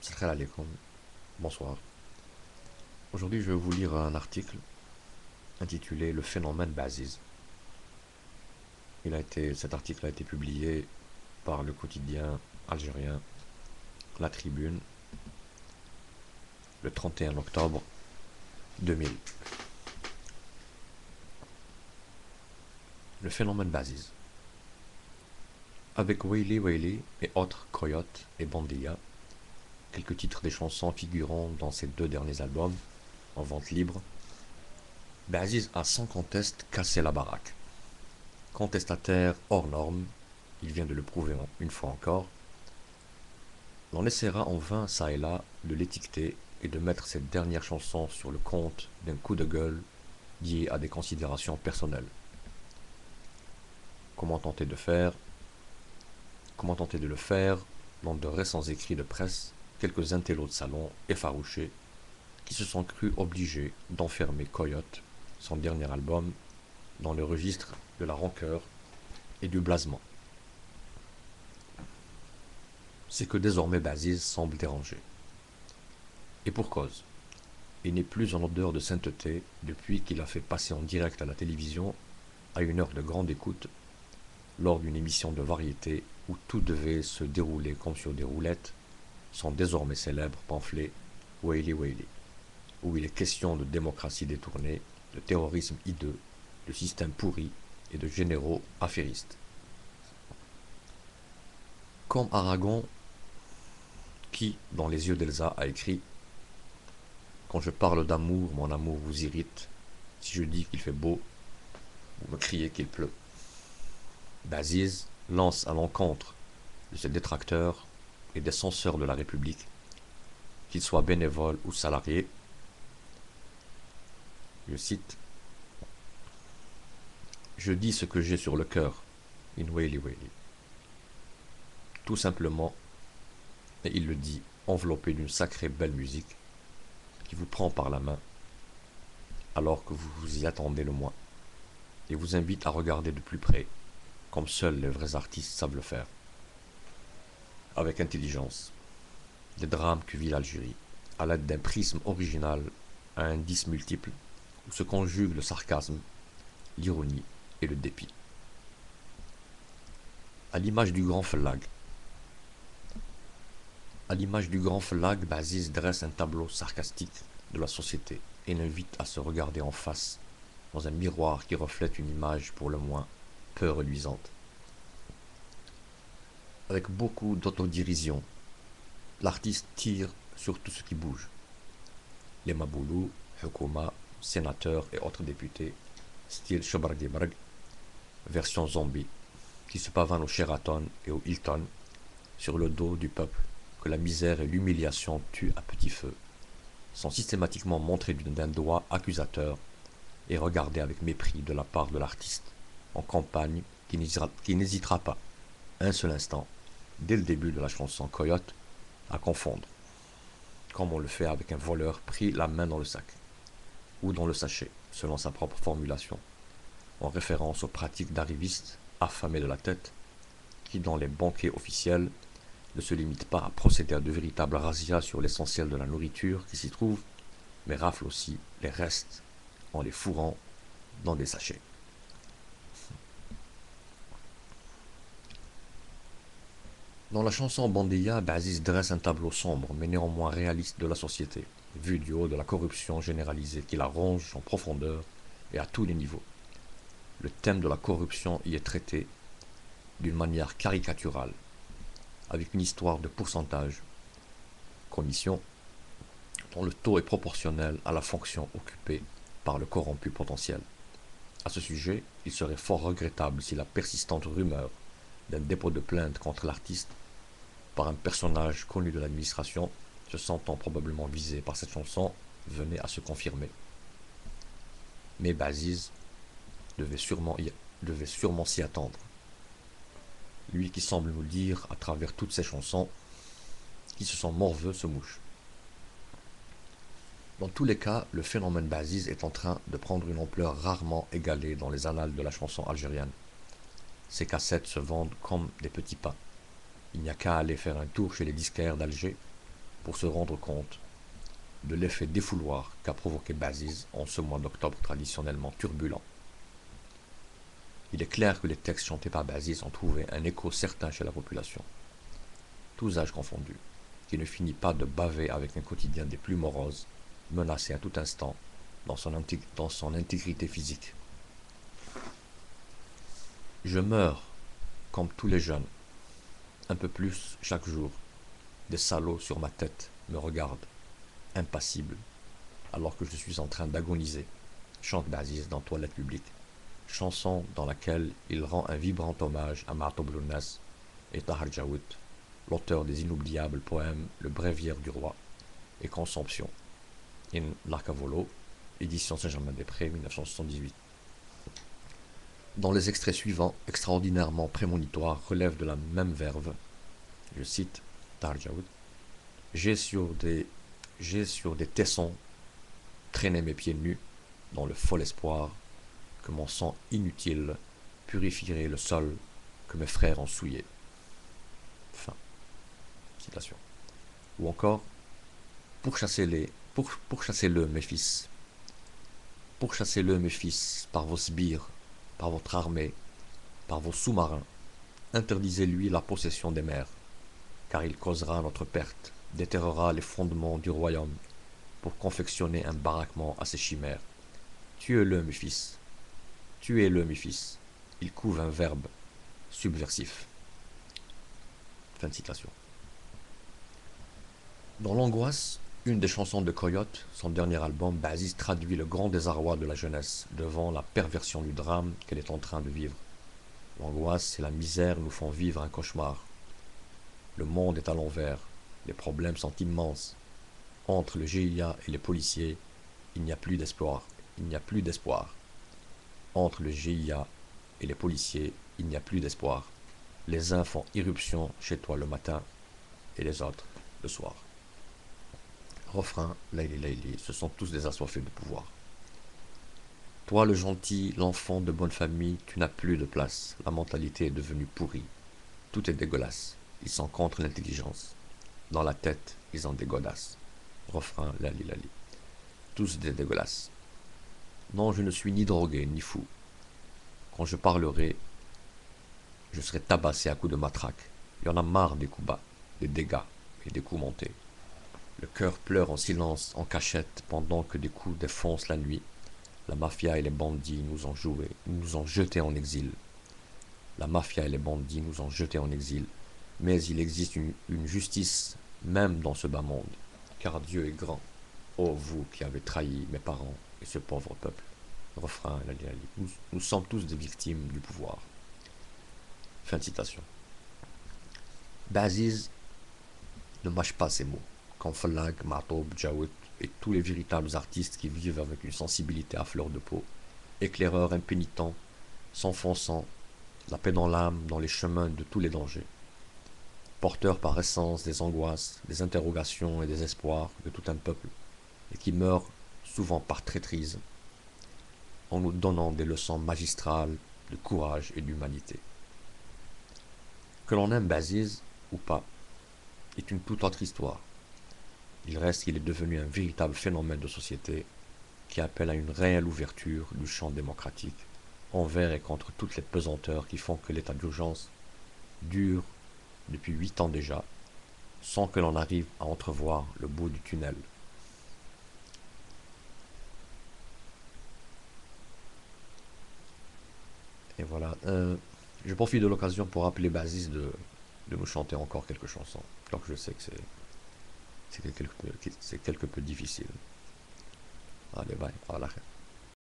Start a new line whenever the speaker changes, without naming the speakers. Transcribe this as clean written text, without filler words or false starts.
Salam alaikum, bonsoir. Aujourd'hui, je vais vous lire un article intitulé Le phénomène Baziz. Cet article a été publié par le quotidien algérien La Tribune le 31 octobre 2000. Le phénomène Baziz. Avec Waili Waili et autres Coyote et Bandilla, quelques titres des chansons figurant dans ces deux derniers albums, en vente libre, Baziz a sans conteste cassé la baraque. Contestataire hors norme, il vient de le prouver une fois encore, l'on essaiera en vain ça et là de l'étiqueter et de mettre cette dernière chanson sur le compte d'un coup de gueule lié à des considérations personnelles. Comment tenter de faire Comment tenter de le faire dans de récents écrits de presse, quelques intellos de salon effarouchés qui se sont crus obligés d'enfermer Coyote, son dernier album, dans le registre de la rancœur et du blasement. C'est que désormais Baziz semble dérangé. Et pour cause. Il n'est plus en odeur de sainteté depuis qu'il a fait passer en direct à la télévision, à une heure de grande écoute, lors d'une émission de variété où tout devait se dérouler comme sur des roulettes, son désormais célèbre pamphlet Waili Waili, où il est question de démocratie détournée, de terrorisme hideux, de système pourri et de généraux affairistes. Comme Aragon, qui, dans les yeux d'Elsa, a écrit « Quand je parle d'amour, mon amour vous irrite. Si je dis qu'il fait beau, vous me criez qu'il pleut. » Baziz lance à l'encontre de ses détracteurs et des censeurs de la République, qu'ils soient bénévoles ou salariés. Je cite « Je dis ce que j'ai sur le cœur, in Waili Waili. » Tout simplement, et il le dit enveloppé d'une sacrée belle musique qui vous prend par la main alors que vous vous y attendez le moins et vous invite à regarder de plus près comme seuls les vrais artistes savent le faire. Avec intelligence, des drames que vit l'Algérie, à l'aide d'un prisme original à indices multiples où se conjuguent le sarcasme, l'ironie et le dépit. À l'image du grand flag, Baziz dresse un tableau sarcastique de la société et l'invite à se regarder en face dans un miroir qui reflète une image pour le moins peu reluisante. Avec beaucoup d'autodérision, l'artiste tire sur tout ce qui bouge. Les Maboulous, Hukuma, sénateurs et autres députés, style Chobardibrag, version zombie, qui se pavanent au Sheraton et au Hilton, sur le dos du peuple que la misère et l'humiliation tuent à petit feu, sont systématiquement montrés d'un doigt accusateur et regardés avec mépris de la part de l'artiste, en campagne qui n'hésitera pas, un seul instant, dès le début de la chanson Coyote, à confondre, comme on le fait avec un voleur pris la main dans le sac, ou dans le sachet, selon sa propre formulation, en référence aux pratiques d'arrivistes affamés de la tête, qui dans les banquets officiels ne se limitent pas à procéder à de véritables razzias sur l'essentiel de la nourriture qui s'y trouve, mais raflent aussi les restes en les fourrant dans des sachets. Dans la chanson Bandilla, Baziz dresse un tableau sombre mais néanmoins réaliste de la société, vu du haut de la corruption généralisée qui la ronge en profondeur et à tous les niveaux. Le thème de la corruption y est traité d'une manière caricaturale, avec une histoire de pourcentage, commission, dont le taux est proportionnel à la fonction occupée par le corrompu potentiel. À ce sujet, il serait fort regrettable si la persistante rumeur d'un dépôt de plainte contre l'artiste par un personnage connu de l'administration, se sentant probablement visé par cette chanson, venait à se confirmer. Mais Baziz devait sûrement s'y attendre. Lui qui semble nous dire, à travers toutes ses chansons, qui se sent morveux se mouche. Dans tous les cas, le phénomène Baziz est en train de prendre une ampleur rarement égalée dans les annales de la chanson algérienne. Ces cassettes se vendent comme des petits pains. Il n'y a qu'à aller faire un tour chez les disquaires d'Alger pour se rendre compte de l'effet défouloir qu'a provoqué Baziz en ce mois d'octobre traditionnellement turbulent. Il est clair que les textes chantés par Baziz ont trouvé un écho certain chez la population, tous âges confondus, qui ne finit pas de baver avec un quotidien des plus moroses, menacé à tout instant dans son intégrité physique. Je meurs, comme tous les jeunes, un peu plus chaque jour. Des salauds sur ma tête me regardent, impassibles, alors que je suis en train d'agoniser, chante Baziz dans Toilette publique, chanson dans laquelle il rend un vibrant hommage à Ma'toub Lounas et Tahar Djaoud, l'auteur des inoubliables poèmes Le Bréviaire du Roi et Consomption, in l'Arcavolo, édition Saint-Germain-des-Prés, 1978. Dans les extraits suivants, extraordinairement prémonitoires, relèvent de la même verve. Je cite Tahar Djaoud. J'ai sur des tessons traîné mes pieds nus dans le fol espoir que mon sang inutile purifierait le sol que mes frères ont souillé. Fin. Citation. Ou encore, pourchassez-le, mes fils. Pourchassez-le, mes fils, par vos sbires, par votre armée, par vos sous-marins. Interdisez-lui la possession des mers, car il causera notre perte, déterrera les fondements du royaume, pour confectionner un baraquement à ses chimères. Tuez-le, mes fils. Tuez-le, mes fils. Il couve un verbe subversif. Fin de citation. Dans l'angoisse, une des chansons de Coyote, son dernier album, Baziz traduit le grand désarroi de la jeunesse devant la perversion du drame qu'elle est en train de vivre. L'angoisse et la misère nous font vivre un cauchemar. Le monde est à l'envers, les problèmes sont immenses. Entre le GIA et les policiers, il n'y a plus d'espoir. Il n'y a plus d'espoir. Entre le GIA et les policiers, il n'y a plus d'espoir. Les uns font irruption chez toi le matin et les autres le soir. Refrain, Layli Layli, ce sont tous des assoiffés de pouvoir. Toi le gentil, l'enfant de bonne famille, tu n'as plus de place. La mentalité est devenue pourrie. Tout est dégueulasse. Ils sont contre l'intelligence. Dans la tête, ils ont des godasses. Refrain, Lali Lali. Tous des dégueulasses. Non, je ne suis ni drogué, ni fou. Quand je parlerai, je serai tabassé à coups de matraque. Il y en a marre des coups bas, des dégâts et des coups montés. Le cœur pleure en silence, en cachette, pendant que des coups défoncent la nuit. La mafia et les bandits nous ont joués, nous ont jetés en exil. La mafia et les bandits nous ont jetés en exil. Mais il existe une justice même dans ce bas monde, car Dieu est grand. Ô vous qui avez trahi mes parents et ce pauvre peuple. Refrain, nous sommes tous des victimes du pouvoir. Fin de citation. Baziz ne mâche pas ses mots, comme Fallag, Ma'toub, Djaoud et tous les véritables artistes qui vivent avec une sensibilité à fleur de peau, éclaireurs impénitents, s'enfonçant, la paix dans l'âme, dans les chemins de tous les dangers, porteurs par essence des angoisses, des interrogations et des espoirs de tout un peuple, et qui meurent souvent par traîtrise, en nous donnant des leçons magistrales de courage et d'humanité. Que l'on aime Baziz ou pas, est une toute autre histoire. Il reste qu'il est devenu un véritable phénomène de société qui appelle à une réelle ouverture du champ démocratique envers et contre toutes les pesanteurs qui font que l'état d'urgence dure depuis 8 ans déjà, sans que l'on arrive à entrevoir le bout du tunnel. Et voilà. Je profite de l'occasion pour rappeler Baziz de nous chanter encore quelques chansons, alors que je sais que c'est quelque peu difficile. Allez, bye, à la